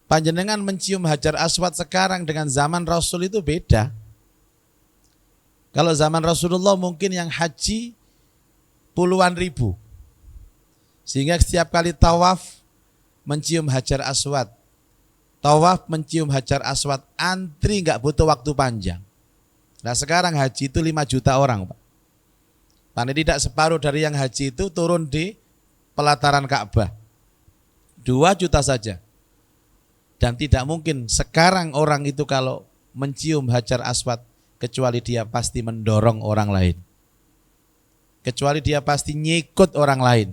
Panjenengan mencium Hajar Aswad sekarang dengan zaman Rasul itu beda. Kalau zaman Rasulullah mungkin yang haji puluhan ribu. Sehingga setiap kali tawaf mencium Hajar Aswad. Tawaf mencium Hajar Aswad, antri nggak butuh waktu panjang. Nah sekarang haji itu 5 juta orang, Pak. Paling tidak separuh dari yang haji itu turun di pelataran Ka'bah. 2 juta saja. Dan tidak mungkin sekarang orang itu kalau mencium Hajar Aswad kecuali dia pasti mendorong orang lain. Kecuali dia pasti nyikut orang lain.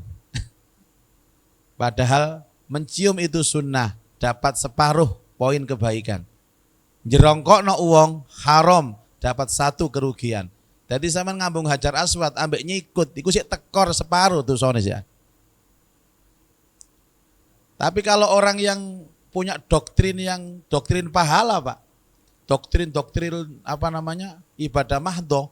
Padahal mencium itu sunnah, dapat separuh poin kebaikan. Jerongkok no uang haram, dapat 1 kerugian. Jadi sama ngambung Hajar Aswad ambek nyikut, iku sih tekor separuh tuh soalnya ya. Tapi kalau orang yang punya doktrin pahala, Pak. Doktrin ibadah mahdoh.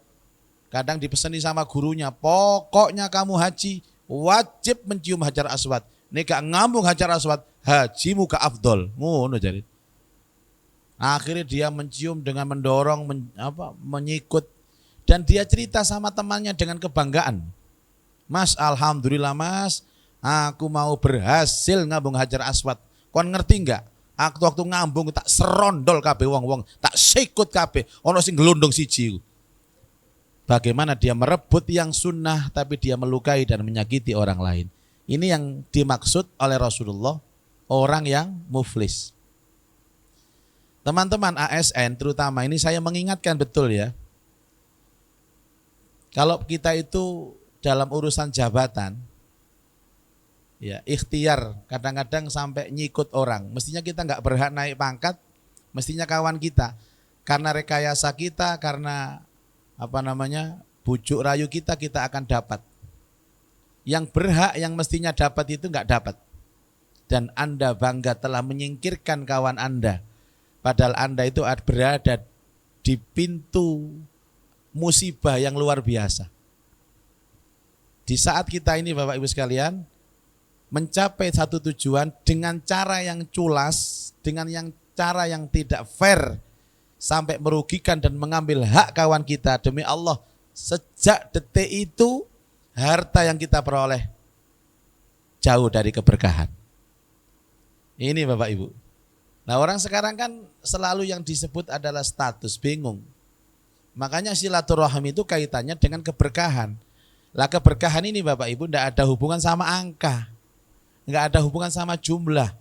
Kadang dipeseni sama gurunya, pokoknya kamu haji wajib mencium Hajar Aswad. Nek gak ngambung Hajar Aswad, hajimu ke afdol. Ngono jadi. Akhirnya dia mencium dengan mendorong, menyikut, dan dia cerita sama temannya dengan kebanggaan. Mas, alhamdulillah Mas, aku mau berhasil ngambung Hajar Aswad. Kon ngerti enggak? Aku waktu ngambung tak serondol kabeh wong-wong, tak sikut kabeh, ono sing gelondong siji. Bagaimana dia merebut yang sunnah tapi dia melukai dan menyakiti orang lain. Ini yang dimaksud oleh Rasulullah, orang yang muflis. Teman-teman ASN terutama ini saya mengingatkan betul ya. Kalau kita itu dalam urusan jabatan, ya ikhtiar kadang-kadang sampai nyikut orang. Mestinya kita nggak berhak naik pangkat, mestinya kawan kita. Karena rekayasa kita, karena bujuk rayu kita akan dapat. Yang berhak, yang mestinya dapat itu nggak dapat. Dan Anda bangga telah menyingkirkan kawan Anda. Padahal Anda itu berada di pintu musibah yang luar biasa. Di saat kita ini Bapak Ibu sekalian, mencapai satu tujuan dengan cara yang culas, dengan cara yang tidak fair, sampai merugikan dan mengambil hak kawan kita. Demi Allah, sejak detik itu harta yang kita peroleh jauh dari keberkahan. Ini Bapak Ibu. Nah orang sekarang kan selalu yang disebut adalah status, bingung. Makanya silaturahmi itu kaitannya dengan keberkahan. Lah keberkahan ini Bapak Ibu tidak ada hubungan sama angka. Enggak ada hubungan sama jumlah,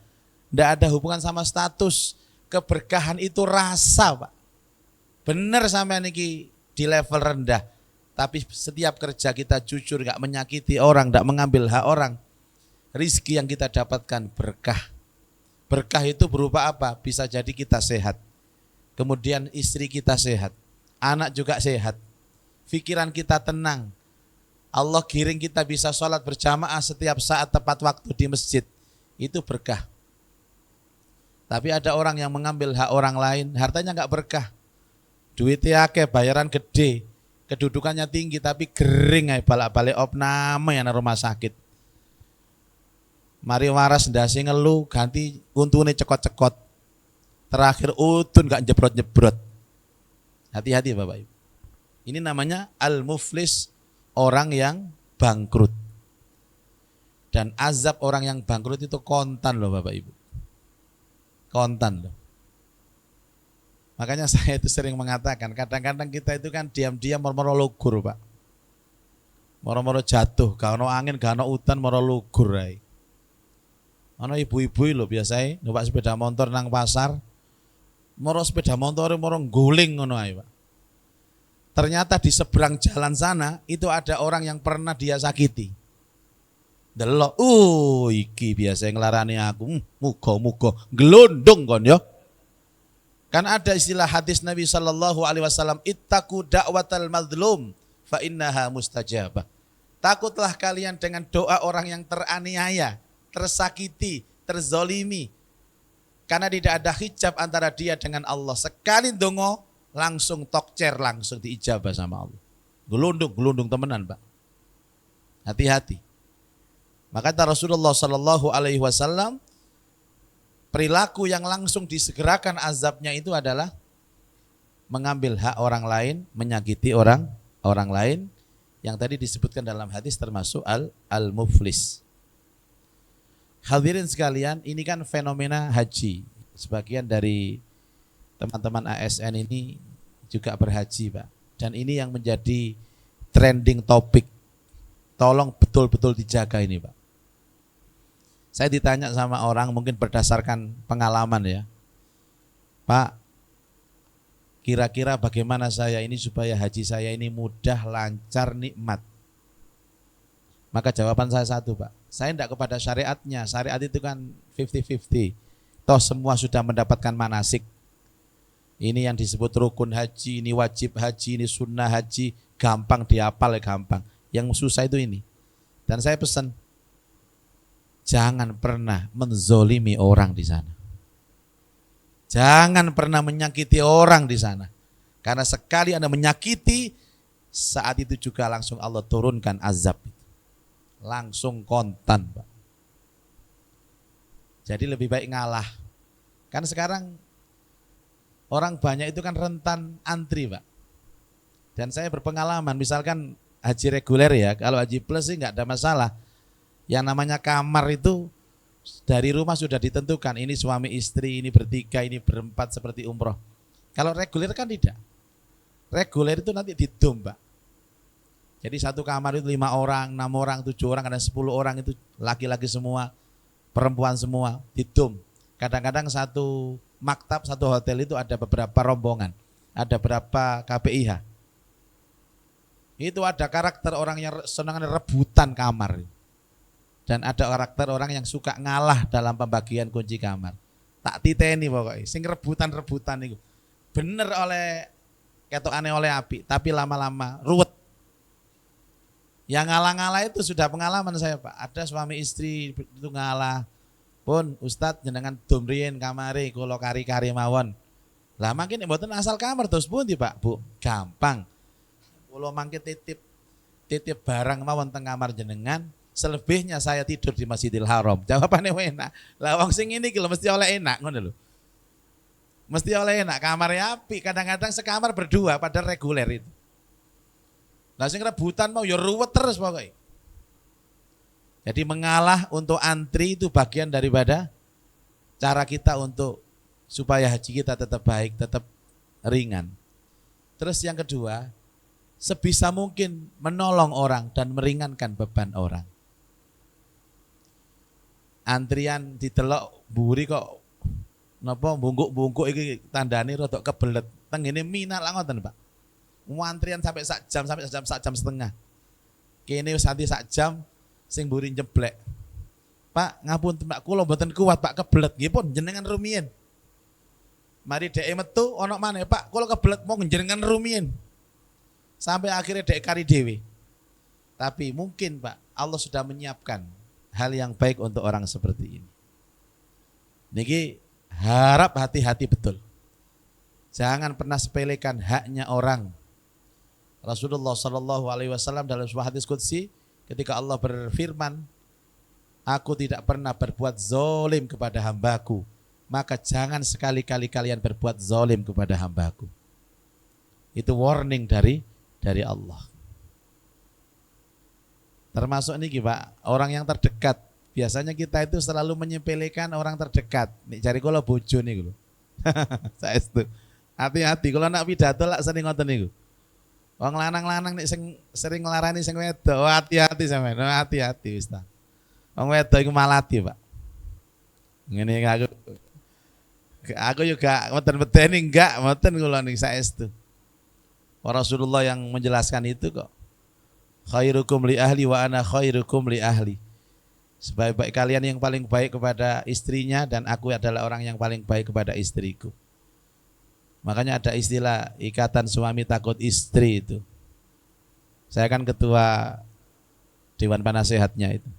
enggak ada hubungan sama status. Keberkahan itu rasa, Pak. Bener sampai niki di level rendah, tapi setiap kerja kita jujur, enggak menyakiti orang, enggak mengambil hak orang. Rizki yang kita dapatkan berkah. Berkah itu berupa apa? Bisa jadi kita sehat. Kemudian istri kita sehat, anak juga sehat. Pikiran kita tenang. Allah giring kita bisa sholat berjamaah setiap saat tepat waktu di masjid. Itu berkah. Tapi ada orang yang mengambil hak orang lain, hartanya enggak berkah. Duitnya akeh, bayaran gede, kedudukannya tinggi tapi gering ae balak-balik opname yang rumah sakit. Mari waras ndase ngelu, ganti untune cekot-cekot. Terakhir utun enggak jebrot-jebrot. Hati-hati Bapak Ibu. Ini namanya al-muflis, orang yang bangkrut. Dan azab orang yang bangkrut itu kontan loh Bapak Ibu. Kontan loh. Makanya saya itu sering mengatakan, kadang-kadang kita itu kan diam-diam moro-moro lugur Pak. Moro-moro jatuh, gak ono angin, gak ono udan, moro lugur ae. Ono ibu-ibu lho biasanya numpak sepeda motor nang pasar, moro sepeda motor moro guling ngono ae Pak. Ternyata di seberang jalan sana itu ada orang yang pernah dia sakiti. Delok, iki biasa ngelarani aku, muga-muga gelondong kon ya. Kan ada istilah hadis Nabi sallallahu alaihi wasallam, ittaqu da'watal mazlum fa innaha mustajabah. Takutlah kalian dengan doa orang yang teraniaya, tersakiti, terzolimi. Karena tidak ada hijab antara dia dengan Allah. Sekali dongo langsung tokcer, langsung diijabah sama Allah. Gelundung temenan Pak. Hati-hati. Maka kata Rasulullah sallallahu alaihi wasallam, Perilaku yang langsung disegerakan azabnya itu adalah mengambil hak orang lain, menyakiti orang lain, yang tadi disebutkan dalam hadis termasuk al-muflis. Hadirin sekalian, ini kan fenomena haji. Sebagian dari teman-teman ASN ini juga berhaji, Pak. Dan ini yang menjadi trending topik. Tolong betul-betul dijaga ini, Pak. Saya ditanya sama orang mungkin berdasarkan pengalaman ya. Pak, kira-kira bagaimana saya ini supaya haji saya ini mudah, lancar, nikmat? Maka jawaban saya satu, Pak. Saya tidak kepada syariatnya. Syariat itu kan 50-50. Toh semua sudah mendapatkan manasik. Ini yang disebut rukun haji, ini wajib haji, ini sunnah haji. Gampang dihafal ya, gampang. Yang susah itu ini. Dan saya pesan, jangan pernah menzolimi orang di sana. Jangan pernah menyakiti orang di sana. Karena sekali Anda menyakiti, saat itu juga langsung Allah turunkan azab. Langsung kontan, Pak. Jadi lebih baik ngalah. Kan sekarang orang banyak itu kan rentan antri, Pak. Dan saya berpengalaman, misalkan haji reguler ya, kalau haji plus sih nggak ada masalah. Yang namanya kamar itu dari rumah sudah ditentukan, ini suami istri, ini bertiga, ini berempat seperti umroh. Kalau reguler kan tidak. Reguler itu nanti didom, Pak. Jadi satu kamar itu 5 orang, 6 orang, 7 orang, kadang 10 orang itu laki-laki semua, perempuan semua, didom. Kadang-kadang satu maktab, satu hotel itu ada beberapa rombongan, ada berapa KPIH. Itu ada karakter orang yang senang rebutan kamar. Dan ada karakter orang yang suka ngalah dalam pembagian kunci kamar. Tak titeni pokoknya, sing rebutan-rebutan itu. Bener oleh ketokane oleh api, tapi lama-lama ruwet. Yang ngalah-ngalah itu sudah pengalaman saya, Pak. Ada suami istri itu ngalah. Pun Ustadz jenengan domrien kamari kula kari-kari mawon. Lah mangke mboten asal kamar terus pundi, Pak? Bu, gampang. Kula mangke titip barang mawon teng kamar jenengan. Selebihnya saya tidur di Masjidil Haram. Jawabannya enak. Lah wong sing ini ki mesti oleh enak ngono lho. Mesti oleh enak, kamarnya api. Kadang-kadang sekamar berdua pada reguler itu. Lah sing rebutan mau ya ruwet terus pokoknya. Jadi mengalah untuk antri itu bagian daripada cara kita untuk supaya haji kita tetap baik, tetap ringan. Terus yang kedua, sebisa mungkin menolong orang dan meringankan beban orang. Antrian didelok mburi kok napa bungkuk-bungkuk iki tandane rada kebelet. Tengene minat lah ngoten, Pak. Antrian sampai sak jam setengah. Kene wis anti sak jam sing mburi njeblek. Pak, ngapunten Pak, kula mboten kuat Pak, kebelet. Nggih pun jenengan rumiyin. Mari dhek metu ana maneh, Pak, kula kebelet mau jenengan rumiyin. Sampai akhirnya dhek kari dhewe. Tapi mungkin, Pak, Allah sudah menyiapkan hal yang baik untuk orang seperti ini. Niki harap hati-hati betul. Jangan pernah sepelekan haknya orang. Rasulullah Shallallahu Alaihi Wasallam dalam sebuah hadis qudsi ketika Allah berfirman, aku tidak pernah berbuat zolim kepada hambaku, maka jangan sekali-kali kalian berbuat zolim kepada hambaku. Itu warning dari Allah. Termasuk nih Pak, orang yang terdekat. Biasanya kita itu selalu menyepelekan orang terdekat. Nih cari kula bojo niku lho. Saestu. Hati-hati kalau nak pidato lak sering ngoten niku. Wong lanang-lanang nek sing sering nglarani sing wedok, hati-hati sampean, hati-hati wis ta. Wong wedok iku malati, Pak. Ngene aku juga mboten medeni enggak, mboten kula ning saestu. Rasulullah yang menjelaskan itu kok. Khairukum li ahli wa ana khairukum li ahli. Sebaik-baik kalian yang paling baik kepada istrinya dan aku adalah orang yang paling baik kepada istriku. Makanya ada istilah ikatan suami takut istri itu. Saya kan ketua Dewan Penasehatnya itu.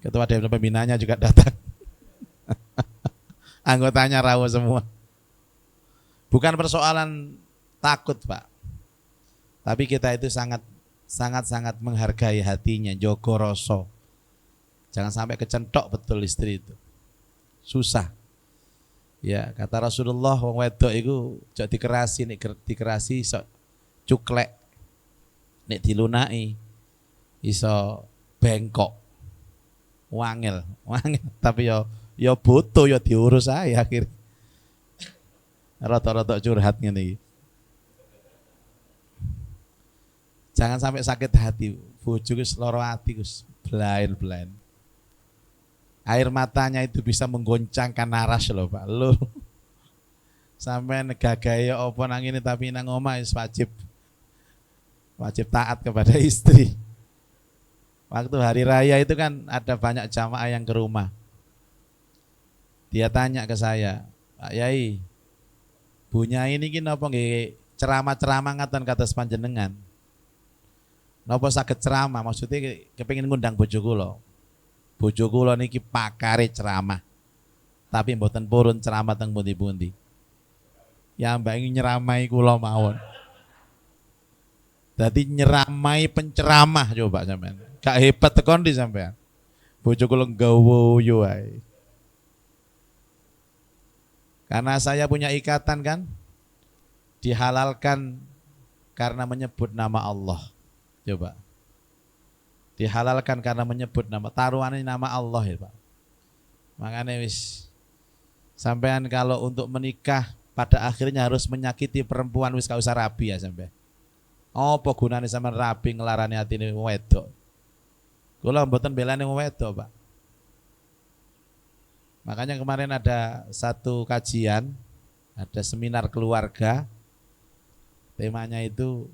Ketua Dewan Pembinanya juga datang. Anggotanya rawuh semua. Bukan persoalan takut, Pak. Tapi kita itu sangat menghargai hatinya, jogo rasa. Jangan sampai kecentok betul istri itu. susah. Ya, kata Rasulullah wong wedok iku jek dikerasi, nek dikerasi iso cuklek. Nek dilunaki iso bengkok. Wangel, tapi yo butuh yo diurus ae akhir. Rada-rada curhat ngene iki. Jangan sampai sakit hati, bojo wis lara ati Gus, belain. Air matanya itu bisa menggoncangkan naras loh Pak. Lo sampai negagaya apa nang ini tapi nang omah wajib taat kepada istri. Waktu hari raya itu kan ada banyak jamaah yang ke rumah. Dia tanya ke saya, Pak Yai, bunya ini ki napa nggih ceramah-ceramah ngaten kados panjenengan. Napa saged ceramah, maksudnya kepengin ngundang bojo kula. Bojo kula niki pakare ceramah. Tapi mboten purun ceramah teng pundi-pundi. Ya mbak ingin nyeramai kula mawon. Dadi nyeramai penceramah coba sampean. Gak hebat tekon di sampean. Bojo kula nggawa yo ae. Karena saya punya ikatan kan, dihalalkan karena menyebut nama Allah. Coba. Dihalalkan karena menyebut nama, taruhannya nama Allah ya Pak. Makanya wis sampean kalau untuk menikah pada akhirnya harus menyakiti perempuan wis gak usah rabi ya sampean. Apa gunane sampean rabi ngelarani atine wedok? Kula mboten belani wedok, Pak. Makanya kemarin ada satu kajian, ada seminar keluarga. Temanya itu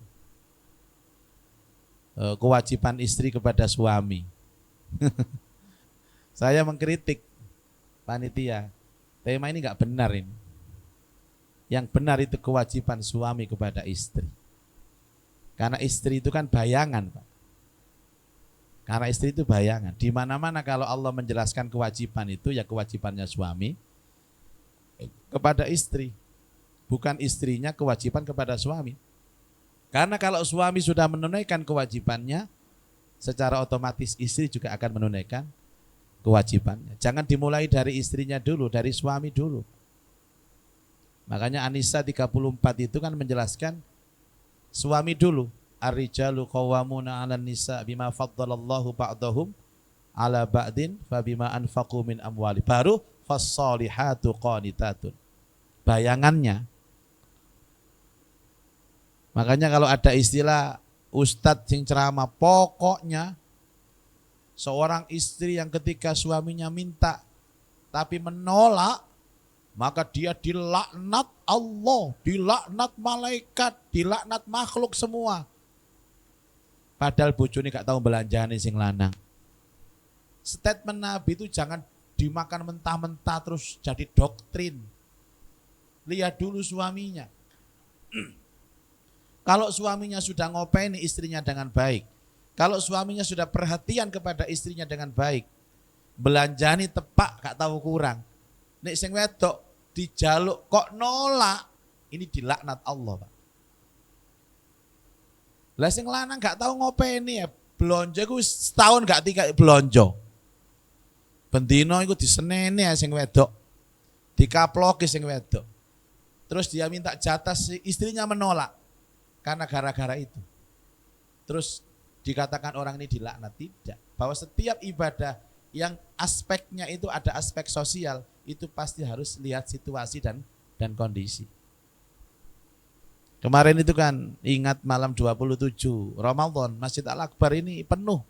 kewajiban istri kepada suami. Saya mengkritik panitia, tema ini nggak benar ini. Yang benar itu kewajiban suami kepada istri. Karena istri itu kan bayangan, Pak. Karena istri itu bayangan. Di mana-mana kalau Allah menjelaskan kewajiban itu ya kewajibannya suami kepada istri, bukan istrinya kewajiban kepada suami. Karena kalau suami sudah menunaikan kewajibannya, secara otomatis istri juga akan menunaikan kewajibannya. Jangan dimulai dari istrinya dulu, dari suami dulu. Makanya An-Nisa 34 itu kan menjelaskan suami dulu. Ar-rijalu qawwamuna 'alan nisa bima faddalallahu ba'dahum 'ala ba'din fa bima anfaqu min amwali. Baru fas-solihatu qanitatun. Bayangannya. Makanya kalau ada istilah ustadz sing ceramah, pokoknya seorang istri yang ketika suaminya minta tapi menolak, maka dia dilaknat Allah, dilaknat malaikat, dilaknat makhluk semua. Padahal bojone gak tahu belanjane sing lanang. Statement Nabi itu jangan dimakan mentah-mentah terus jadi doktrin. Lihat dulu suaminya. Kalau suaminya sudah ngopeni istrinya dengan baik, kalau suaminya sudah perhatian kepada istrinya dengan baik, belanjani tepak gak tahu kurang. Nek sing wedok dijaluk kok nolak, ini dilaknat Allah, Pak. Lah sing lanang gak tahu ngopeni ya, blonjo iku setahun gak tiga blonjo. Bendino iku diseneni ya sing wedok. Dikaploki sing wedok. Terus dia minta jatah, istrinya menolak. Karena gara-gara itu. Terus dikatakan orang ini dilaknat. Tidak. Bahwa setiap ibadah yang aspeknya itu ada aspek sosial, itu pasti harus lihat situasi dan kondisi. Kemarin itu kan ingat malam 27 Ramadan, Masjid Al-Akbar ini penuh.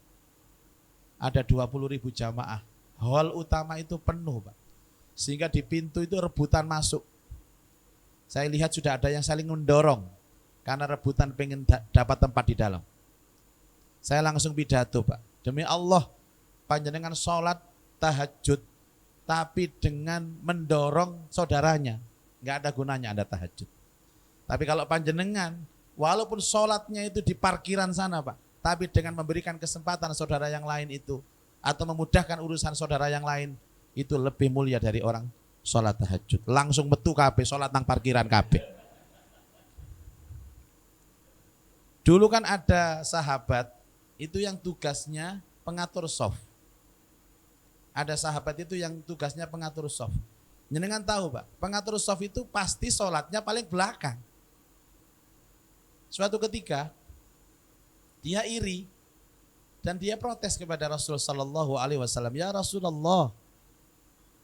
Ada 20.000 jamaah. Hall utama itu penuh, Pak. Sehingga di pintu itu rebutan masuk. Saya lihat sudah ada yang saling mendorong. Karena rebutan pengen dapat tempat di dalam. Saya langsung pidato, Pak. Demi Allah, panjenengan sholat tahajud, tapi dengan mendorong saudaranya. Nggak ada gunanya Anda tahajud. Tapi kalau panjenengan, walaupun sholatnya itu di parkiran sana, Pak, tapi dengan memberikan kesempatan saudara yang lain itu, atau memudahkan urusan saudara yang lain, itu lebih mulia dari orang sholat tahajud. Langsung metu kabeh, sholat nang parkiran kabeh. Dulu kan ada sahabat itu yang tugasnya pengatur soft. Ada sahabat itu yang tugasnya pengatur shaf. Jenengan tahu Pak, pengatur shaf itu pasti sholatnya paling belakang. Suatu ketika dia iri dan dia protes kepada Rasulullah Sallallahu Alaihi Wasallam, ya Rasulullah,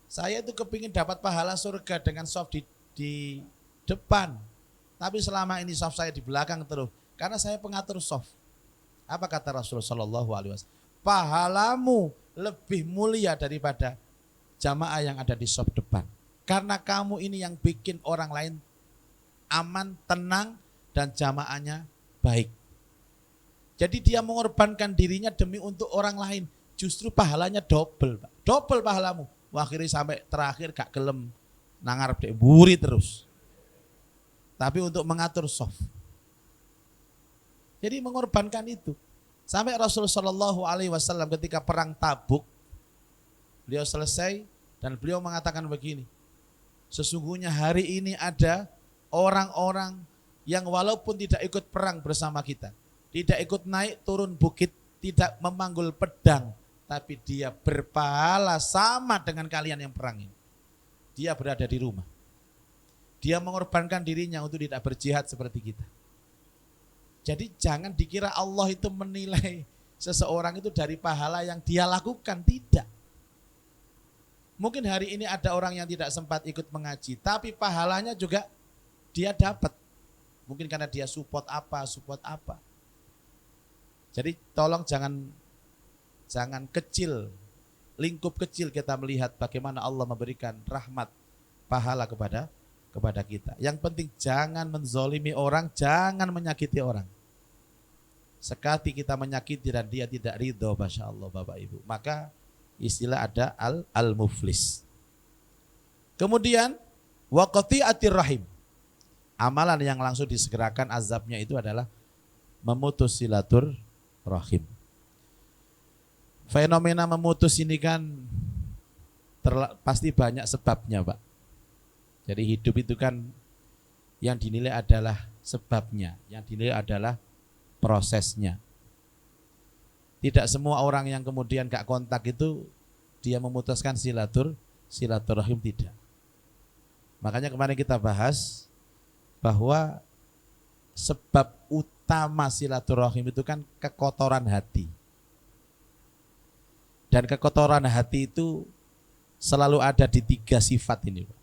saya itu kepingin dapat pahala surga dengan shaf di depan, tapi selama ini shaf saya di belakang terus, karena saya pengatur shaf. Apa kata Rasulullah Sallallahu Alaihi Wasallam? Pahalamu lebih mulia daripada jamaah yang ada di shaf depan. Karena kamu ini yang bikin orang lain aman, tenang, dan jamaahnya baik. Jadi dia mengorbankan dirinya demi untuk orang lain. Justru pahalanya double, Pak. Double pahalamu. Akhirnya sampai terakhir gak gelem nangarep dek buri terus. Tapi untuk mengatur shaf. Jadi mengorbankan itu. Sampai Rasulullah Shallallahu Alaihi Wasallam ketika perang Tabuk, beliau selesai dan beliau mengatakan begini, sesungguhnya hari ini ada orang-orang yang walaupun tidak ikut perang bersama kita, tidak ikut naik turun bukit, tidak memanggul pedang, tapi dia berpahala sama dengan kalian yang perang ini. Dia berada di rumah. Dia mengorbankan dirinya untuk tidak berjihad seperti kita. Jadi jangan dikira Allah itu menilai seseorang itu dari pahala yang dia lakukan, tidak. Mungkin hari ini ada orang yang tidak sempat ikut mengaji, tapi pahalanya juga dia dapat. Mungkin karena dia support apa. Jadi tolong jangan kecil, lingkup kecil kita melihat bagaimana Allah memberikan rahmat, pahala kepada kita. Yang penting jangan menzolimi orang, jangan menyakiti orang. Sekali kita menyakiti dan dia tidak ridho, Masya Allah Bapak Ibu, maka istilah ada al-muflis. Kemudian wa qati'atir rahim. Amalan yang langsung disegerakan azabnya itu adalah memutus silaturahim. Fenomena memutus ini kan pasti banyak sebabnya, Pak. Jadi hidup itu kan yang dinilai adalah sebabnya, yang dinilai adalah prosesnya. Tidak semua orang yang kemudian gak kontak itu dia memutuskan silaturahim, tidak. Makanya kemarin kita bahas bahwa sebab utama silaturahim itu kan kekotoran hati. Dan kekotoran hati itu selalu ada di 3 sifat ini, Pak.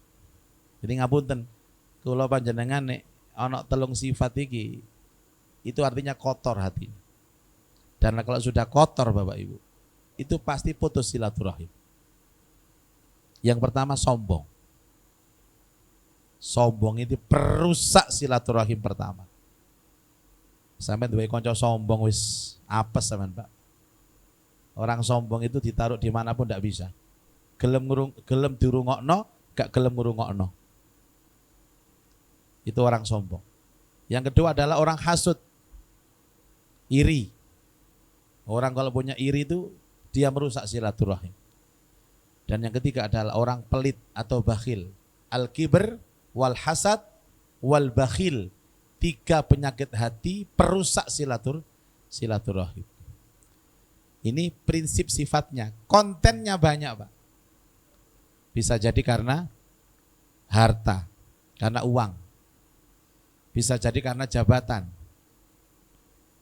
Jadi ngapunten, kula panjenengan nek ana 3 sifat iki, itu artinya kotor hati. Dan kalau sudah kotor Bapak Ibu, itu pasti putus silaturahim. Yang pertama sombong. Sombong itu perusak silaturahim pertama. Sampai duwe kanca sombong wis apes sampean, Pak. Orang sombong itu ditaruh dimanapun tidak bisa. Gelem dirungokno, gak gelem ngrungokno. Itu orang sombong. Yang kedua adalah orang hasud, iri. Orang kalau punya iri itu dia merusak silaturahim. Dan yang ketiga adalah orang pelit atau bakhil. Al-kibr, wal hasad, wal bakhil. 3 penyakit hati perusak silaturahim. Ini prinsip sifatnya. Kontennya banyak, Pak. Bisa jadi karena harta, karena uang. Bisa jadi karena jabatan.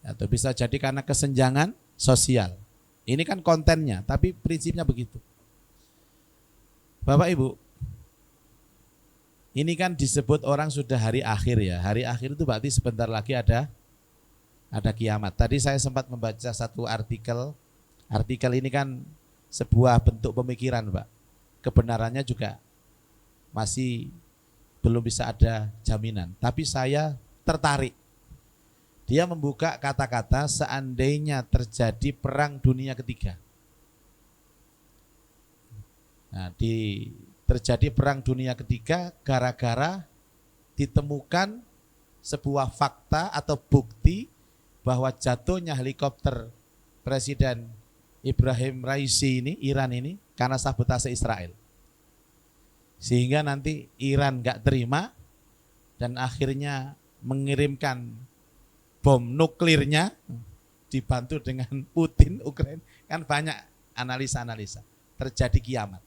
Atau bisa jadi karena kesenjangan sosial. Ini kan kontennya, tapi prinsipnya begitu. Bapak Ibu, ini kan disebut orang sudah hari akhir ya. Hari akhir itu berarti sebentar lagi ada kiamat. Tadi saya sempat membaca satu artikel. Artikel ini kan sebuah bentuk pemikiran, Pak. Kebenarannya juga masih belum bisa ada jaminan. Tapi saya tertarik. Dia membuka kata-kata seandainya terjadi perang dunia ketiga. Nah, terjadi perang dunia ketiga gara-gara ditemukan sebuah fakta atau bukti bahwa jatuhnya helikopter Presiden Ibrahim Raisi ini, Iran ini, karena sabotase Israel. Sehingga nanti Iran gak terima dan akhirnya mengirimkan bom nuklirnya dibantu dengan Putin, Ukraina. Kan banyak analisa-analisa. terjadi kiamat.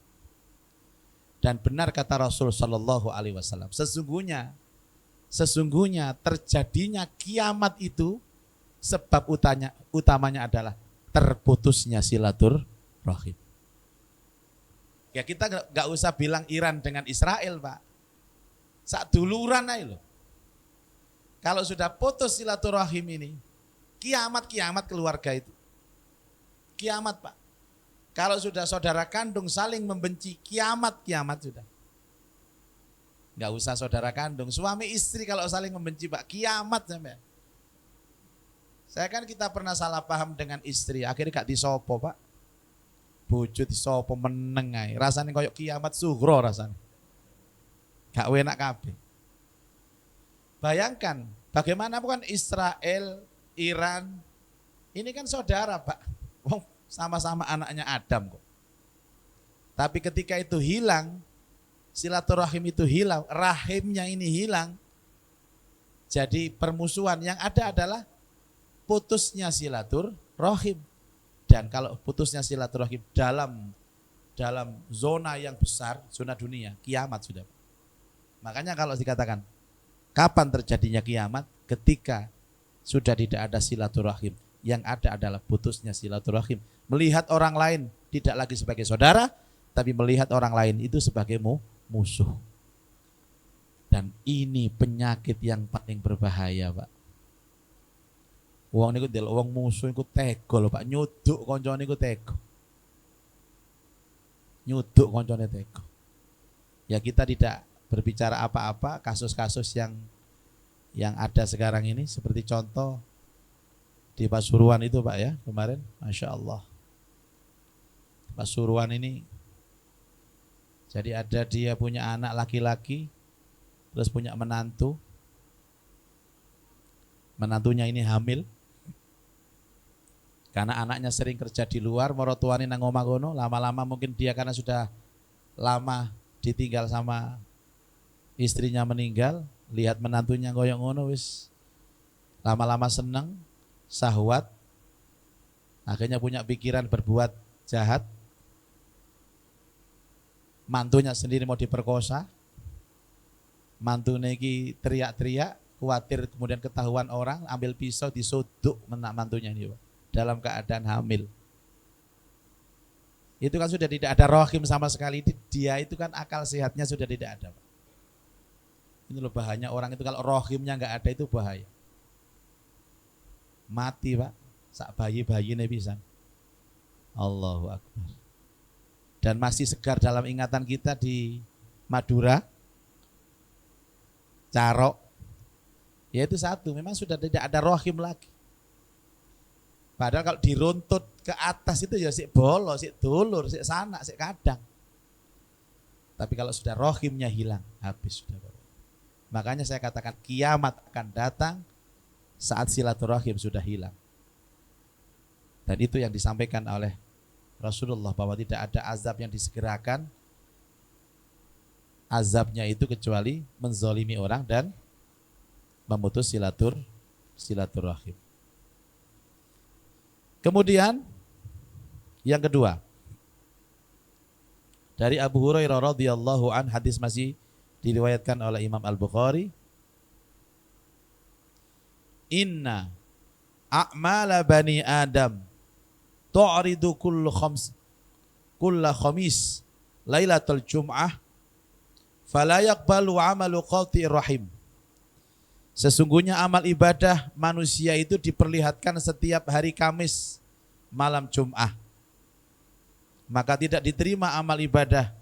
Dan benar kata Rasul Shallallahu Alaihi Wasallam, sesungguhnya terjadinya kiamat itu sebab utamanya adalah terputusnya silaturahim. Ya kita nggak usah bilang Iran dengan Israel, Pak. Sak duluran aja loh. Kalau sudah putus silaturahim ini, kiamat keluarga itu. Kiamat, Pak. Kalau sudah saudara kandung saling membenci, kiamat sudah. Nggak usah saudara kandung, suami istri kalau saling membenci, Pak, kiamat sampai. Saya kan kita pernah salah paham dengan istri, akhirnya gak disopo, Pak. Bojo disopo meneng ae. Rasane koyo kiamat sughra rasane. Gak enak kabeh. Bayangkan bagaimana bukan Israel, Iran, ini kan saudara, Pak. Wong sama-sama anaknya Adam kok. Tapi ketika itu hilang, silaturahim itu hilang, rahimnya ini hilang. Jadi permusuhan yang ada adalah putusnya silaturahim. Dan kalau putusnya silaturahim dalam zona yang besar, zona dunia, kiamat sudah. Makanya kalau dikatakan kapan terjadinya kiamat? Ketika sudah tidak ada silaturahim. Yang ada adalah putusnya silaturahim. Melihat orang lain tidak lagi sebagai saudara, tapi melihat orang lain itu sebagai musuh. Dan ini penyakit yang paling berbahaya, Pak. Wong niku delok wong musuh iku tega lho, Pak, nyuduk kancane iku tega. Nyuduk kancane tega. Ya kita tidak berbicara apa-apa kasus-kasus yang ada sekarang ini, seperti contoh di Pasuruan itu, Pak, ya, kemarin, Masya Allah. Pasuruan ini, jadi ada dia punya anak laki-laki, terus punya menantunya ini hamil. Karena anaknya sering kerja di luar, morotuane nang omah kono, lama-lama mungkin dia karena sudah lama ditinggal sama istrinya meninggal, lihat menantunya koyo ngono wis lama-lama seneng, syahwat, akhirnya punya pikiran berbuat jahat. Mantunya sendiri mau diperkosa, mantunya iki teriak-teriak, khawatir kemudian ketahuan orang, ambil pisau disuduk mantunya ini, Pak, dalam keadaan hamil. Itu kan sudah tidak ada rahim sama sekali, dia itu kan akal sehatnya sudah tidak ada, Pak. Ini loh bahayanya orang itu, kalau rahimnya nggak ada itu bahaya. Mati, Pak, sak bayi-bayi ini bisa. Allahu Akbar. Dan masih segar dalam ingatan kita di Madura, Carok, yaitu satu, memang sudah tidak ada rahim lagi. Padahal kalau diruntut ke atas itu ya sik bolo, sik dulur, sik sanak, sik kadang. Tapi kalau sudah rahimnya hilang, habis sudah. Makanya saya katakan kiamat akan datang saat silaturahim sudah hilang. Dan itu yang disampaikan oleh Rasulullah, bahwa tidak ada azab yang disegerakan azabnya itu kecuali menzolimi orang dan memutus silaturahim. Kemudian yang kedua, dari Abu Hurairah radhiyallahu an, hadis masih diriwayatkan oleh Imam Al-Bukhari, inna a'mala bani Adam tu'ridu kulla khamis lailatul jum'ah fala yaqbalu amalu qati'ir rahim. Sesungguhnya amal ibadah manusia itu diperlihatkan setiap hari Kamis malam Jum'ah, maka tidak diterima amal ibadah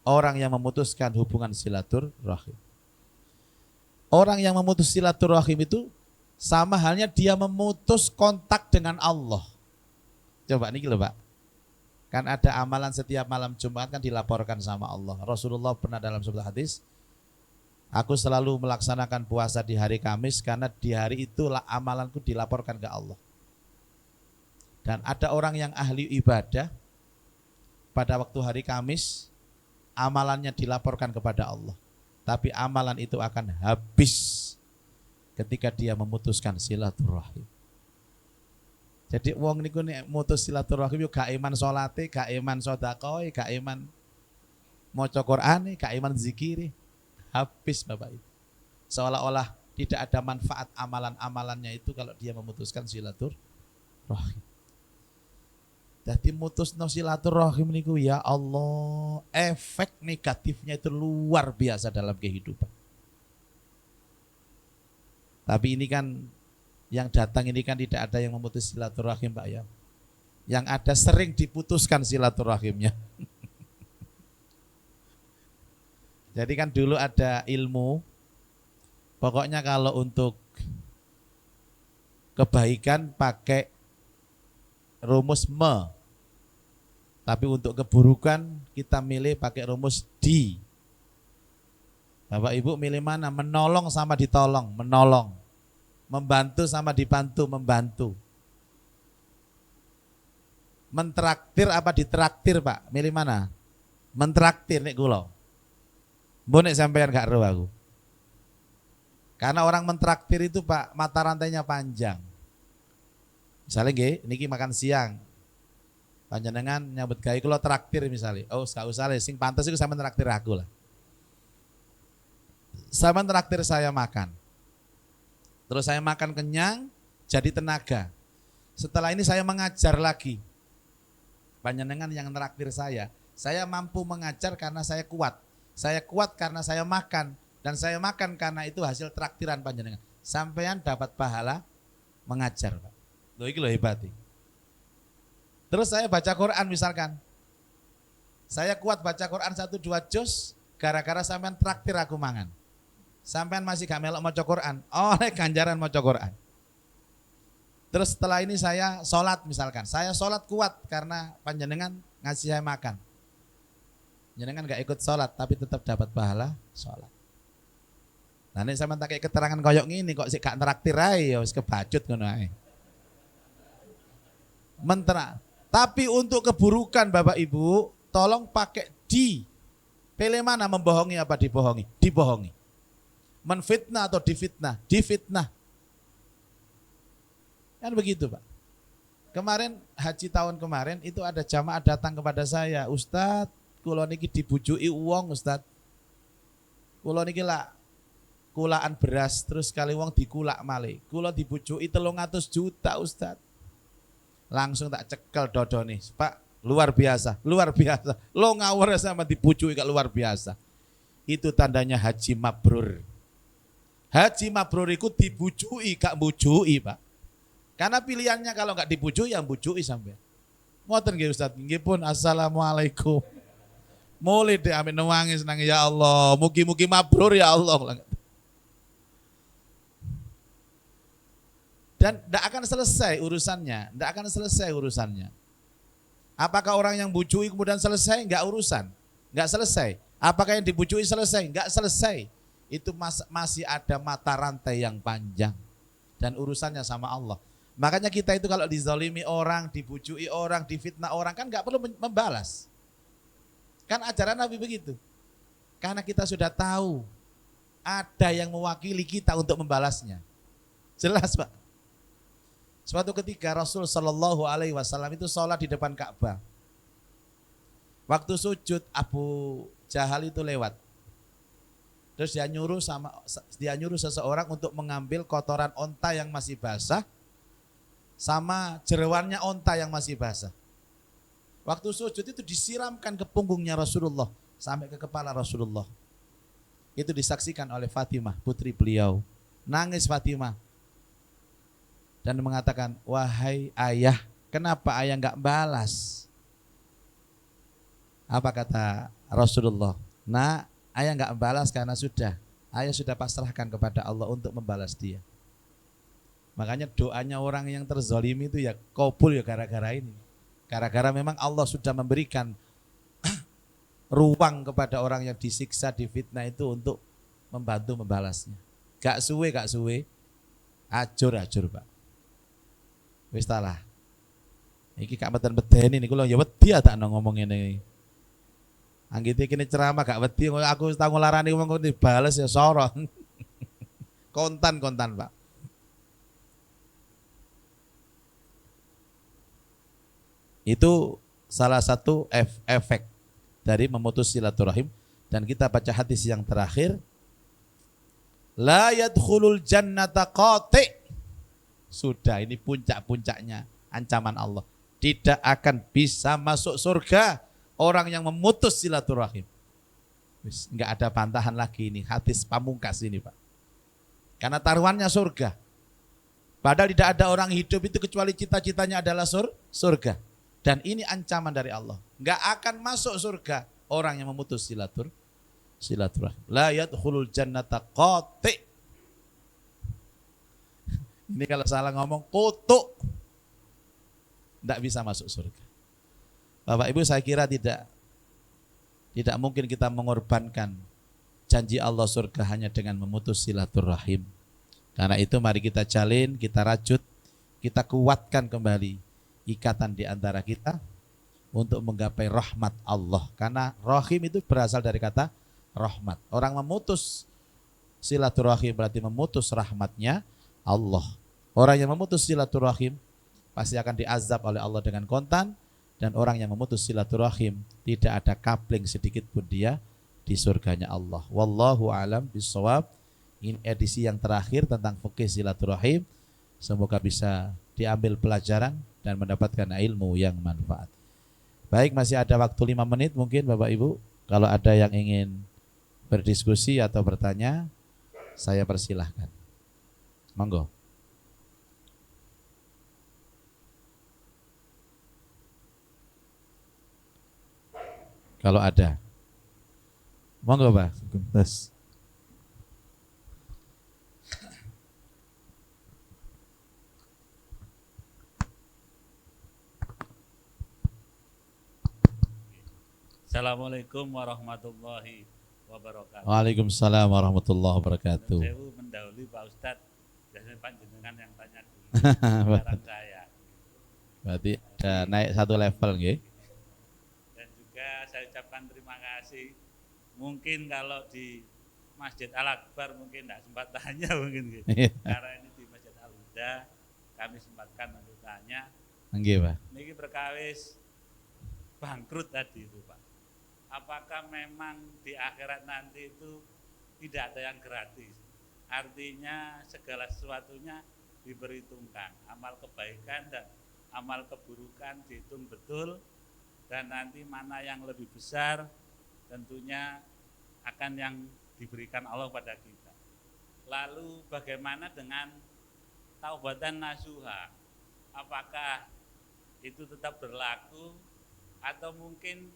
orang yang memutuskan hubungan silaturahim. Orang yang memutus silaturahim itu sama halnya dia memutus kontak dengan Allah. Coba niki loh, Pak. Kan ada amalan setiap malam Jumat kan dilaporkan sama Allah. Rasulullah pernah dalam sebuah hadis, aku selalu melaksanakan puasa di hari Kamis karena di hari itulah amalanku dilaporkan ke Allah. Dan ada orang yang ahli ibadah pada waktu hari Kamis, amalannya dilaporkan kepada Allah. Tapi amalan itu akan habis ketika dia memutuskan silaturahim. Jadi wong niku nek mutus silaturahim yo gak iman salate, gak iman sedekah, gak iman maca Qur'ane, gak iman zikiri. Habis Bapak Ibu. Seolah-olah tidak ada manfaat amalan-amalannya itu kalau dia memutuskan silaturahim. Jadi mutusno silaturahim niku ya Allah, efek negatifnya itu luar biasa dalam kehidupan. Tapi ini kan yang datang ini kan tidak ada yang memutus silaturahim Pak ya. Yang ada sering diputuskan silaturahimnya. Jadi kan dulu ada ilmu, pokoknya kalau untuk kebaikan pakai rumus me. Tapi untuk keburukan kita milih pakai rumus di. Bapak Ibu milih mana? Menolong sama ditolong, menolong. Membantu sama dibantu, membantu. Mentraktir apa ditraktir Pak? Milih mana? Mentraktir nek kula. Mbok nek sampean gak ero aku. Karena orang mentraktir itu Pak, mata rantainya panjang. Misalnya nggih, niki makan siang. Panjenengan nyambut gawe kula traktir misalnya. Oh, gak usah le, sing pantes iku sampean traktir aku lah. Sampean traktir saya makan. Terus saya makan kenyang, jadi tenaga. Setelah ini saya mengajar lagi. Panjenengan yang traktir saya mampu mengajar karena saya kuat. Saya kuat karena saya makan, dan saya makan karena itu hasil traktiran panjenengan. Sampean dapat pahala mengajar, Pak. Loh iki lho hebat iki. Terus saya baca Quran misalkan. Saya kuat baca Quran 1-2 juz gara-gara sampean traktir aku mangan. Sampean masih gak melok maca Quran, oleh ganjaran maca Quran. Terus setelah ini saya sholat misalkan. Saya sholat kuat karena panjenengan ngasih saya makan. Jenengan gak ikut sholat tapi tetap dapat pahala sholat. Nah ini sampean tak kayak keterangan koyok ngini kok sik gak traktir ae ya wis kebacut ngono ae. Mentera. Tapi untuk keburukan Bapak Ibu, tolong pakai di. Pilih mana, membohongi apa dibohongi? Dibohongi. Menfitnah atau difitnah? Difitnah. Kan begitu Pak. Kemarin haji tahun kemarin itu ada jamaah datang kepada saya, Ustadz, kula niki dibujui uang Ustadz. Kula niki lah kulaan beras terus kali wong dikulak malih. Kula dibujui 300 juta Ustadz. Langsung tak cekel dodone, Pak, luar biasa, luar biasa. Lo ngawur sama dibujui gak luar biasa. Itu tandanya haji mabrur. Haji mabrur itu dibujui gak bujui Pak. Karena pilihannya kalau gak dibujui yang bujui sampai. Ngoten nggih Ustaz, nggih pun assalamualaikum. Mulai deh amin nangis nang ya Allah, mugi-mugi mabrur ya Allah. Dan tidak akan selesai urusannya, tidak akan selesai urusannya. Apakah orang yang bujui kemudian selesai? Enggak urusan, enggak selesai. Apakah yang dibujui selesai? Enggak selesai. Itu masih ada mata rantai yang panjang dan urusannya sama Allah. Makanya kita itu kalau dizalimi orang, dibujui orang, difitnah orang kan enggak perlu membalas. Kan ajaran Nabi begitu. Karena kita sudah tahu ada yang mewakili kita untuk membalasnya. Jelas Pak. Suatu ketika Rasul Shallallahu Alaihi Wasallam itu sholat di depan Ka'bah. Waktu sujud Abu Jahal itu lewat. Terus dia nyuruh seseorang untuk mengambil kotoran onta yang masih basah sama jeroannya onta yang masih basah. Waktu sujud itu disiramkan ke punggungnya Rasulullah sampai ke kepala Rasulullah. Itu disaksikan oleh Fatimah, putri beliau. Nangis Fatimah. Dan mengatakan, wahai ayah, kenapa ayah enggak balas? Apa kata Rasulullah? Nah, ayah enggak balas karena ayah sudah pasrahkan kepada Allah untuk membalas dia. Makanya doanya orang yang terzalimi itu ya kabul ya gara-gara ini. Gara-gara memang Allah sudah memberikan ruang kepada orang yang disiksa, difitnah itu untuk membantu membalasnya. Gak suwe, ajur Pak. Wis talah. Iki gak meten-meten ini kula ya wedi tak ngomong ngene. Anggite kene ceramah gak wedi aku tau nglarani wong kok dibales ya soro. Kontan Pak. Itu salah satu efek dari memutus silaturahim. Dan kita baca hadis yang terakhir, la yadkhulul jannata qati'. Sudah, ini puncak-puncaknya ancaman Allah. Tidak akan bisa masuk surga orang yang memutus silaturahim. Enggak ada bantahan lagi ini, hadis pamungkas ini, Pak. Karena taruhannya surga. Padahal tidak ada orang hidup itu kecuali cita-citanya adalah surga. Dan ini ancaman dari Allah. Enggak akan masuk surga orang yang memutus silaturahim. La yadkhulul jannata qati'. Ini kalau salah ngomong kutuk, tidak bisa masuk surga. Bapak Ibu, saya kira tidak mungkin kita mengorbankan janji Allah surga hanya dengan memutus silaturahim. Karena itu mari kita jalin, kita rajut, kita kuatkan kembali ikatan di antara kita untuk menggapai rahmat Allah. Karena rahim itu berasal dari kata rahmat. Orang memutus silaturahim berarti memutus rahmatnya Allah. Orang yang memutus silaturahim pasti akan diazab oleh Allah dengan kontan. Dan orang yang memutus silaturahim tidak ada kapling sedikit pun dia di surganya Allah. Wallahu a'lam bishawab. Ini edisi yang terakhir tentang fikih silaturahim. Semoga bisa diambil pelajaran dan mendapatkan ilmu yang manfaat. Baik, masih ada waktu 5 menit mungkin Bapak Ibu. Kalau ada yang ingin berdiskusi atau bertanya, saya persilahkan. Monggo. Kalau ada. Monggo, Pak. Tes. Assalamualaikum warahmatullahi wabarakatuh. Waalaikumsalam warahmatullahi wabarakatuh. Saya mendahului Pak Ustadz, biasanya panjenengan yang tanya dulu. Sekarang saya. Berarti naik satu level, nggih. Dan juga saya ucapkan terima kasih. Mungkin kalau di Masjid Al-Akbar mungkin tidak sempat tanya mungkin gitu. Karena ini di Masjid Al-Huda kami sempatkan untuk tanya. Nggih, Pak. Ini perkawis bangkrut tadi itu, Pak. Apakah memang di akhirat nanti itu tidak ada yang gratis? Artinya segala sesuatunya diperhitungkan. Amal kebaikan dan amal keburukan dihitung betul. Dan nanti mana yang lebih besar tentunya akan yang diberikan Allah pada kita. Lalu bagaimana dengan taubatan nasuha? Apakah itu tetap berlaku atau mungkin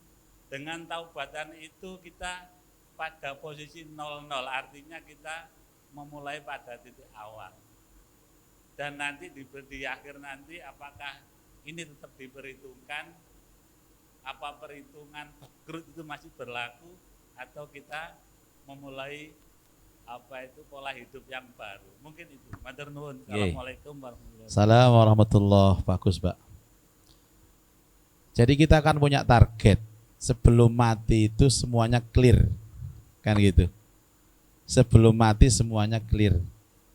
dengan taubatan itu kita pada posisi 00, artinya kita memulai pada titik awal. Dan nanti di akhir nanti apakah ini tetap diperhitungkan, apa perhitungan bangkrut itu masih berlaku atau kita memulai pola hidup yang baru. Mungkin itu. Matur nuwun. Assalamualaikum warahmatullahi wabarakatuh. Assalamualaikum warahmatullahi wabarakatuh. Bagus, Pak. Jadi kita akan punya target. Sebelum mati itu semuanya clear. Kan gitu. Sebelum mati semuanya clear.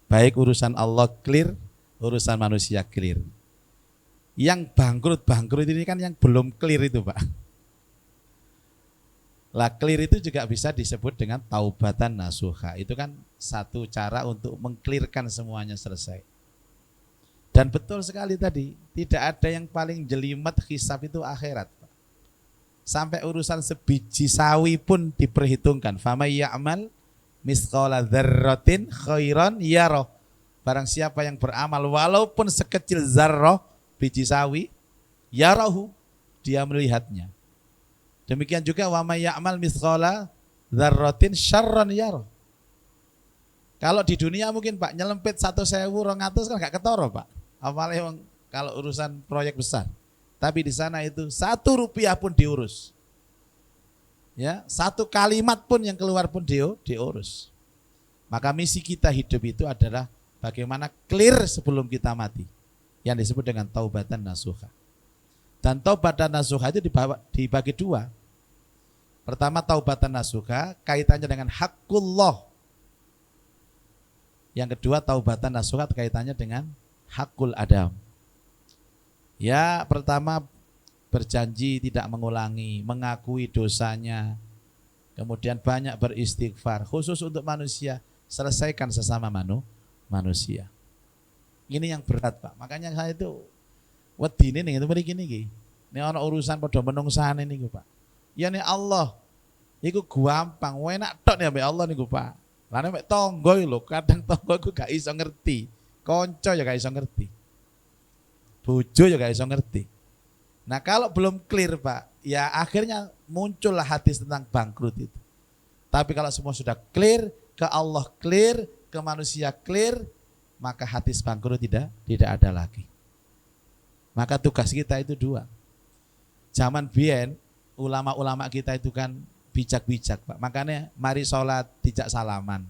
Baik urusan Allah clear, urusan manusia clear. Yang bangkrut ini kan yang belum clear itu, Pak. Lah clear itu juga bisa disebut dengan taubatan nasuha. Itu kan satu cara untuk mengclearkan semuanya selesai. Dan betul sekali tadi, tidak ada yang paling jelimet hisab itu akhirat. Sampai urusan sebiji sawi pun diperhitungkan. Famay ya'mal misqala dzarratin khairan yarah. Barang siapa yang beramal walaupun sekecil zarrah biji sawi, yarahu, dia melihatnya. Demikian juga wa may ya'mal misqala dzarratin syarran yarah. Kalau di dunia mungkin Pak nyelempit 1.200 kan enggak ketoro, Pak. Apalagi kalau urusan proyek besar. Tapi di sana itu 1 rupiah pun diurus. Ya, 1 kalimat pun yang keluar pun diurus. Maka misi kita hidup itu adalah bagaimana clear sebelum kita mati. Yang disebut dengan taubatan nasuha. Dan taubatan nasuha itu dibagi 2. Pertama taubatan nasuha kaitannya dengan hakullah. Yang kedua taubatan nasuha kaitannya dengan hakul adam. Ya, pertama berjanji tidak mengulangi, mengakui dosanya, kemudian banyak beristighfar. Khusus untuk manusia, selesaikan sesama manusia. Ini yang berat, Pak. Makanya saya itu wedine ning itu mriki niki. Nek ana urusan padha menungsane niku, Pak. Ya nek Allah iku gampang, enak tok nek Allah niku, Pak. Lah nek tangga lho, kadang tangga iku gak iso ngerti. Kanca ya gak iso ngerti. Bojo ya gak iso ngerti. Nah, kalau belum clear, Pak, ya akhirnya muncullah hadis tentang bangkrut itu. Tapi kalau semua sudah clear, ke Allah clear, ke manusia clear, maka hadis bangkrut tidak ada lagi. Maka tugas kita itu dua. Zaman biyen ulama-ulama kita itu kan bijak-bijak, Pak. Makanya mari sholat dijak salaman.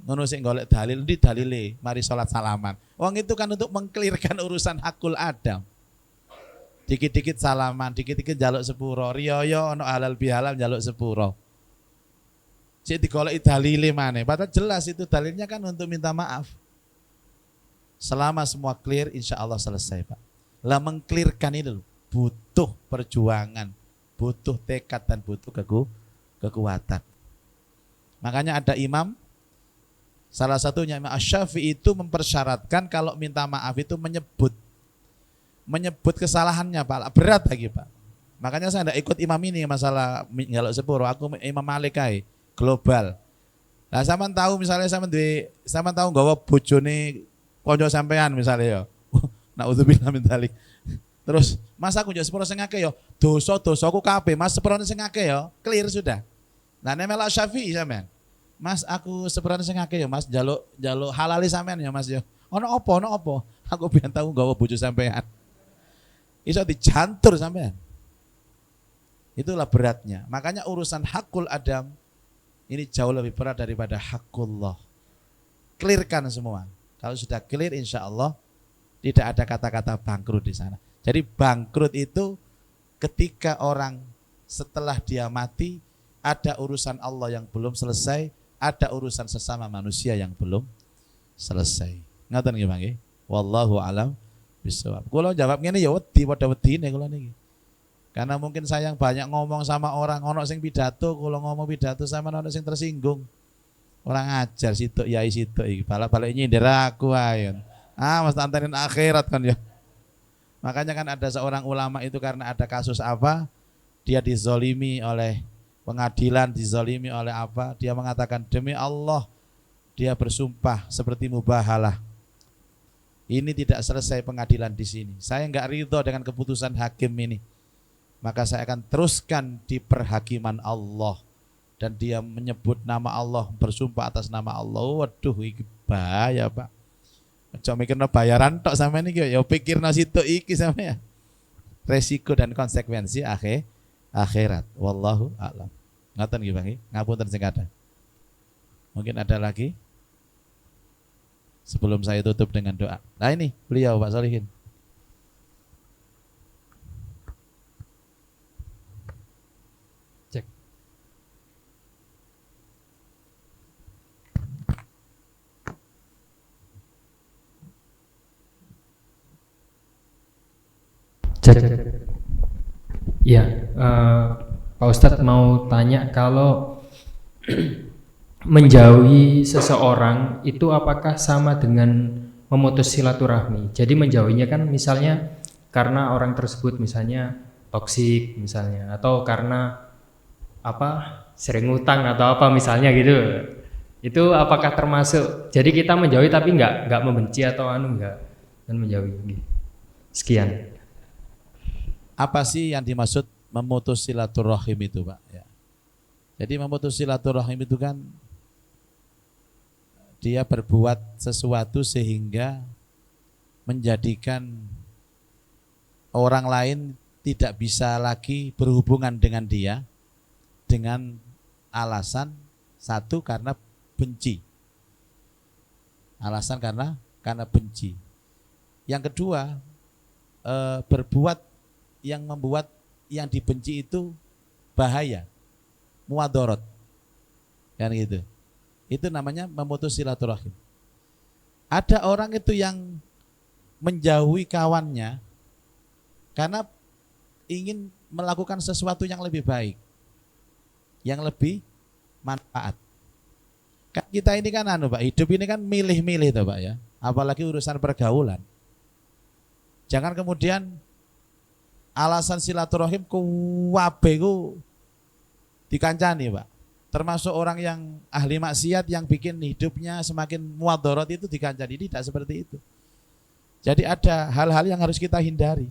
Ngono sing golek dalil ndi dalile, mari sholat salaman. Wong itu kan untuk mengklirkan urusan hakul adam. Dikit-dikit salaman, dikit-dikit njaluk sepuro, riyo ono halal bihalal njaluk sepuro. Sik digoleki dalile maneh. Padahal jelas itu dalilnya kan untuk minta maaf. Selama semua clear, insya Allah selesai, Pak. Lah mengklirkan itu butuh perjuangan, butuh tekad dan butuh kekuatan. Makanya ada imam, salah satunya Imam Asy-Syafi'i itu mempersyaratkan kalau minta maaf itu menyebut kesalahannya, Pak. Berat lagi, Pak. Makanya saya tidak ikut imam ini masalah njaluk sepuro. Aku Imam Malik ae, global. Lah sampean tahu misalnya sampean tahu nggawa bojone kanca sampean misalnya ya. Naudzubillah min dzalik. Terus, Mas aku njaluk sepuro sing akeh ya. Dosa-dosaku kabeh, Mas sepurone sing akeh ya. Clear sudah. Nah, nek melok Syafi'i sampean. Mas aku sepurone sing akeh ya, Mas njaluk halali sampean ya, Mas ya. Ono apa? Aku biyen tahu nggawa bojo sampean. Iso dijantur sampean. Itulah beratnya. Makanya urusan hakul adam ini jauh lebih berat daripada hakullah. Clearkan semua. Kalau sudah clear, insya Allah tidak ada kata-kata bangkrut di sana. Jadi bangkrut itu ketika orang setelah dia mati ada urusan Allah yang belum selesai, ada urusan sesama manusia yang belum selesai. Ngaten nggih, Bang? Wallahu alam bisawab. Kula jawab ngene ya wedi padha wedine kula niki. Karena mungkin saya yang banyak ngomong sama orang, ono sing pidato, kula ngomong pidato sama ono sing tersinggung. Orang ajar situk yai situk iki, balik-balik nyindir aku ae. Mas anterin akhirat kan ya. Makanya kan ada seorang ulama itu karena ada kasus apa, dia dizolimi oleh pengadilan, dizolimi oleh apa, dia mengatakan demi Allah, dia bersumpah seperti mubahalah. Ini tidak selesai pengadilan di sini. Saya enggak ridho dengan keputusan hakim ini. Maka saya akan teruskan di perhakiman Allah. Dan dia menyebut nama Allah, bersumpah atas nama Allah. Waduh, ini bahaya, Pak. Coba mikirno bayaran tok sama ini, ya pikirno situ iki sama ya. Resiko dan konsekuensi akhirat. Wallahu a'lam. Ngaten nggih, Bang? Ngapunten sing ada. Mungkin ada lagi? Sebelum saya tutup dengan doa. Nah ini beliau Pak Solihin. Cek. Ya, Pak Ustadz mau tanya kalau menjauhi seseorang itu apakah sama dengan memutus silaturahmi? Jadi menjauhinya kan misalnya karena orang tersebut misalnya toksik misalnya, atau karena sering utang atau apa misalnya gitu. Itu apakah termasuk? Jadi kita menjauhi tapi nggak membenci atau enggak, dan menjauhi. Sekian. Apa sih yang dimaksud memutus silaturahim itu, Pak? Ya. Jadi memutus silaturahim itu kan dia berbuat sesuatu sehingga menjadikan orang lain tidak bisa lagi berhubungan dengan dia dengan alasan satu karena benci. Alasan karena benci. Yang kedua, berbuat yang membuat yang dibenci itu bahaya, muadharot. Kan gitu. Itu namanya memutus silaturahim. Ada orang itu yang menjauhi kawannya karena ingin melakukan sesuatu yang lebih baik, yang lebih manfaat. Kan kita ini kan Pak, hidup ini kan milih-milih tuh Pak ya. Apalagi urusan pergaulan. Jangan kemudian alasan silaturahim kuwabe ku dikancani Pak. Termasuk orang yang ahli maksiat yang bikin hidupnya semakin muadarat itu dikancani, tidak seperti itu. Jadi ada hal-hal yang harus kita hindari.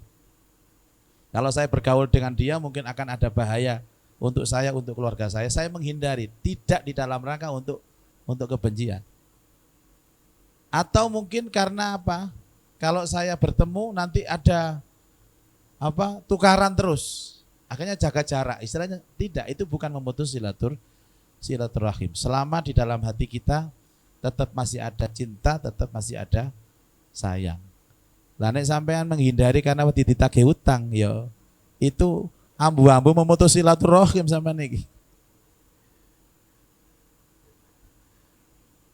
Kalau saya bergaul dengan dia mungkin akan ada bahaya untuk saya, untuk keluarga saya. Saya menghindari, tidak di dalam rangka untuk kebencian. Atau mungkin karena apa? Kalau saya bertemu nanti ada tukaran terus. Akhirnya jaga jarak. Istilahnya tidak, itu bukan memutus silaturahim. Selama di dalam hati kita tetap masih ada cinta, tetap masih ada sayang. Lah nek sampean menghindari karena wedi ditagih utang, ya itu ambu-ambu memutus silaturahim sampean iki.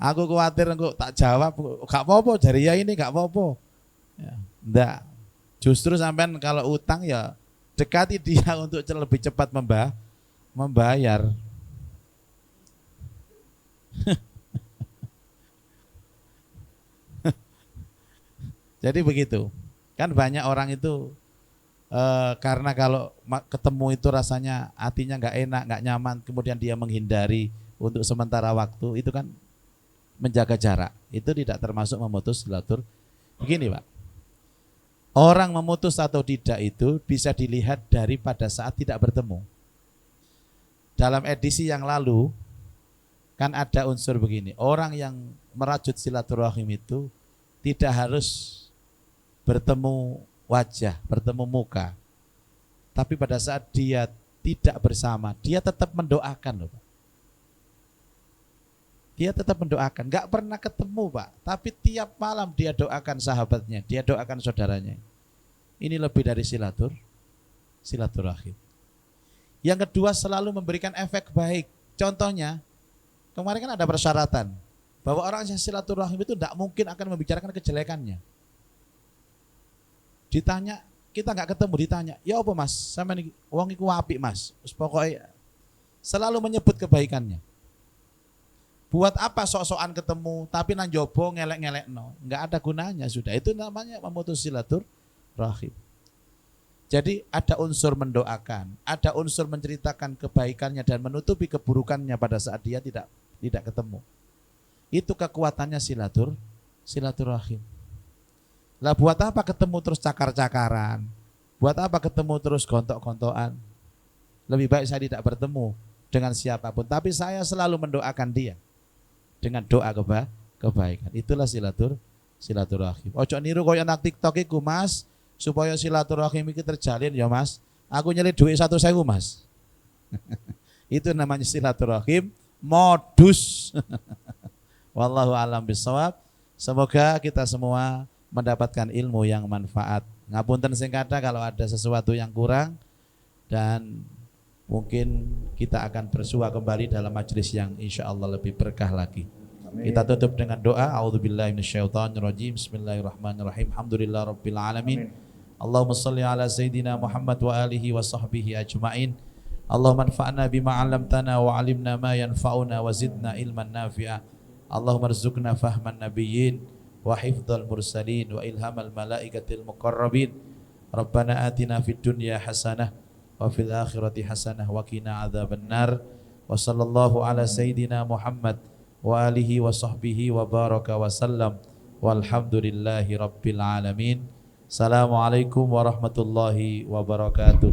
Aku khawatir engko tak jawab, gak apa-apa dari ya ini gak apa-apa. Ya, enggak. Justru sampean kalau utang ya dekati dia untuk lebih cepat membayar. Jadi begitu. Kan banyak orang itu karena kalau ketemu itu rasanya hatinya nggak enak, nggak nyaman, kemudian dia menghindari untuk sementara waktu, itu kan menjaga jarak. Itu tidak termasuk memutus silaturahim. Begini Pak, orang memutus atau tidak itu bisa dilihat dari pada saat tidak bertemu. Dalam edisi yang lalu kan ada unsur begini, orang yang merajut silaturahim itu tidak harus bertemu wajah, bertemu muka. Tapi pada saat dia tidak bersama, dia tetap mendoakan loh Pak. Dia tetap mendoakan, nggak pernah ketemu Pak, tapi tiap malam dia doakan sahabatnya, dia doakan saudaranya. Ini lebih dari silaturahim. Yang kedua, selalu memberikan efek baik. Contohnya, kemarin kan ada persyaratan bahwa orang yang silaturahim itu tidak mungkin akan membicarakan kejelekannya. Ditanya, kita nggak ketemu, ditanya, ya apa Mas, sama nih wong iku apik Mas. Pokoknya selalu menyebut kebaikannya. Buat apa sok-sokan ketemu tapi nang jobo ngelek-ngelek no, nggak ada gunanya sudah. Itu namanya memutus silaturahim. Jadi ada unsur mendoakan, ada unsur menceritakan kebaikannya dan menutupi keburukannya pada saat dia tidak ketemu. Itu kekuatannya silaturahim. Lah buat apa ketemu terus cakar-cakaran? Buat apa ketemu terus gontok-gontokan? Lebih baik saya tidak bertemu dengan siapapun, tapi saya selalu mendoakan dia dengan doa kebaikan. Itulah silaturahim. Ojo niru koyo anak TikTok iku Mas, supaya silaturahim iki terjalin ya Mas. Aku nyeli duit 1.000 Mas. Itu namanya silaturahim modus. Wallahu a'lam bishawab. Semoga kita semua mendapatkan ilmu yang manfaat. Ngapunten sing kata kalau ada sesuatu yang kurang, dan mungkin kita akan bersua kembali dalam majelis yang insya Allah lebih berkah lagi. Amin. Kita tutup dengan doa. A'udzubillahi minasyaitonirrajim. Bismillahirrahmanirrahim. Alhamdulillahirabbil alamin. Allahumma shalli ala sayyidina Muhammad wa alihi wa sahbihi ajmain. Allahumma anfa'na bima 'allamtana wa 'allimna ma yanfa'una wa zidna ilman nafi'a. Allahumma rzuqna fahman nabiyyin wa hifdzal mursalin wa ilhamal malaikatil muqarrabin. Rabbana atina fid dunya hasanah wa fil akhirati hasanah wa qina adzabannar. Wa sallallahu ala sayyidina Muhammad wa alihi wa sahbihi wa baraka wa sallam. Walhamdulillahi rabbil alamin. Assalamualaikum warahmatullahi wabarakatuh.